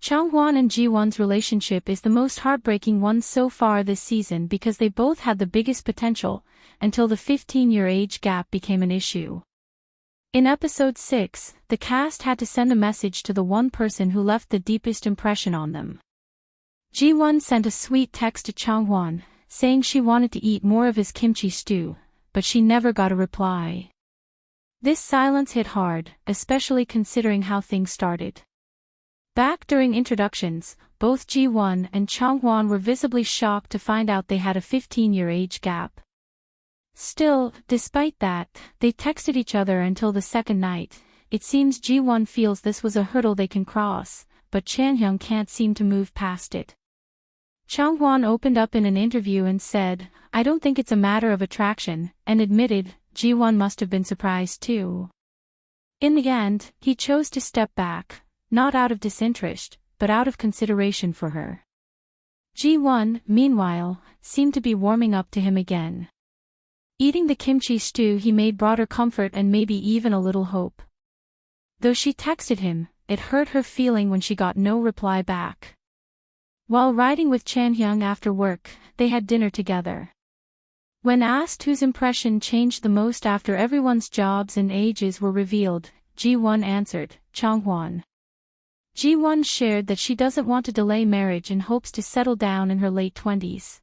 Changwon and Ji-won's relationship is the most heartbreaking one so far this season because they both had the biggest potential, until the 15-year age gap became an issue. In episode 6, the cast had to send a message to the one person who left the deepest impression on them. Ji-won sent a sweet text to Changwon, saying she wanted to eat more of his kimchi stew, but she never got a reply. This silence hit hard, especially considering how things started. Back during introductions, both Ji-won and Changwon were visibly shocked to find out they had a 15-year age gap. Still, despite that, they texted each other until the second night. It seems Ji-won feels this was a hurdle they can cross, but Chanhyung can't seem to move past it. Changwon opened up in an interview and said, "I don't think it's a matter of attraction," and admitted, Ji-won must have been surprised too. In the end, he chose to step back, not out of disinterest, but out of consideration for her. Ji-won, meanwhile, seemed to be warming up to him again. Eating the kimchi stew he made brought her comfort and maybe even a little hope. Though she texted him, it hurt her feeling when she got no reply back. While riding with Chanhyung after work, they had dinner together. When asked whose impression changed the most after everyone's jobs and ages were revealed, Ji-won answered, Changwon. Ji-won shared that she doesn't want to delay marriage and hopes to settle down in her late 20s.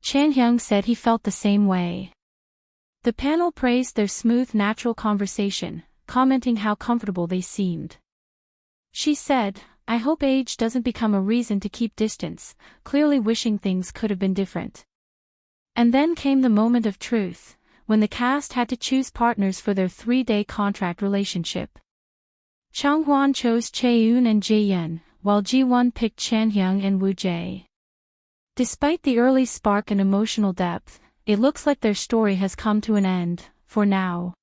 Chanhyung said he felt the same way. The panel praised their smooth natural conversation, commenting how comfortable they seemed. She said, "I hope age doesn't become a reason to keep distance," clearly wishing things could have been different. And then came the moment of truth, when the cast had to choose partners for their 3-day contract relationship. Changwon chose Chaeun and Jae-yeon, while Ji-won picked Chanhyung and Woo-jae. Despite the early spark and emotional depth, it looks like their story has come to an end, for now.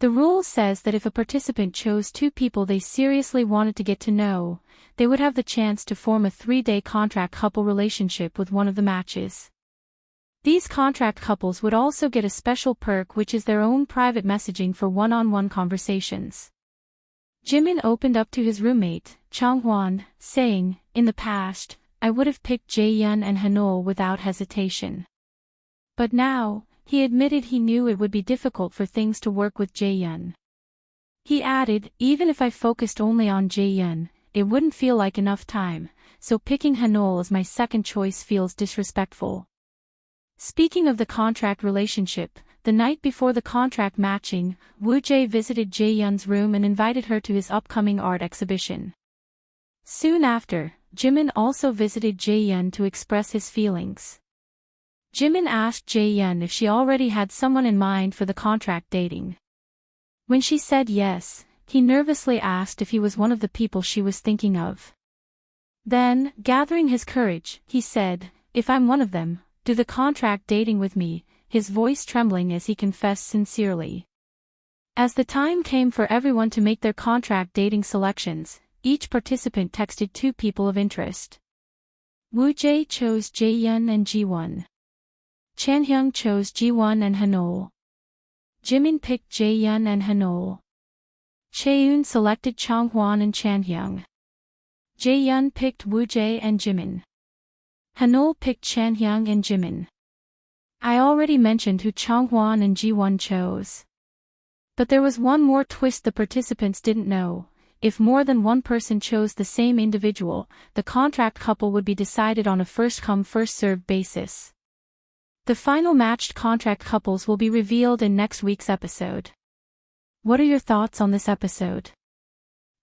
The rule says that if a participant chose 2 people they seriously wanted to get to know, they would have the chance to form a 3-day contract couple relationship with one of the matches. These contract couples would also get a special perk, which is their own private messaging for one-on-one conversations. Jimin opened up to his roommate, Changwon, saying, "In the past, I would have picked Jae-yeon and Hanol without hesitation. But now," he admitted he knew it would be difficult for things to work with Jae-yeon. He added, "Even if I focused only on Jae-yeon, it wouldn't feel like enough time, so picking Hanol as my second choice feels disrespectful." Speaking of the contract relationship, the night before the contract matching, Woo-jae visited Jae-yeon's room and invited her to his upcoming art exhibition. Soon after, Jimin also visited Jae-yeon to express his feelings. Jimin asked Jae-yeon if she already had someone in mind for the contract dating. When she said yes, he nervously asked if he was one of the people she was thinking of. Then, gathering his courage, he said, "If I'm one of them, do the contract dating with me," his voice trembling as he confessed sincerely. As the time came for everyone to make their contract dating selections, each participant texted 2 people of interest. Woo-jae chose Jae-yeon and Ji-won. Chanhyung chose Ji-won and Hanol. Jimin picked Jae-yeon and Hanol. Chaeun selected Changwon and Chanhyung. Jae-yeon picked Woo-jae and Jimin. Hanol picked Chanhyung and Jimin. I already mentioned who Changwon and Ji-won chose. But there was one more twist the participants didn't know. If more than one person chose the same individual, the contract couple would be decided on a first-come first-served basis. The final matched contract couples will be revealed in next week's episode. What are your thoughts on this episode?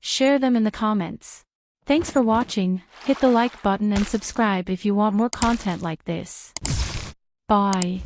Share them in the comments. Thanks for watching, hit the like button and subscribe if you want more content like this. Bye.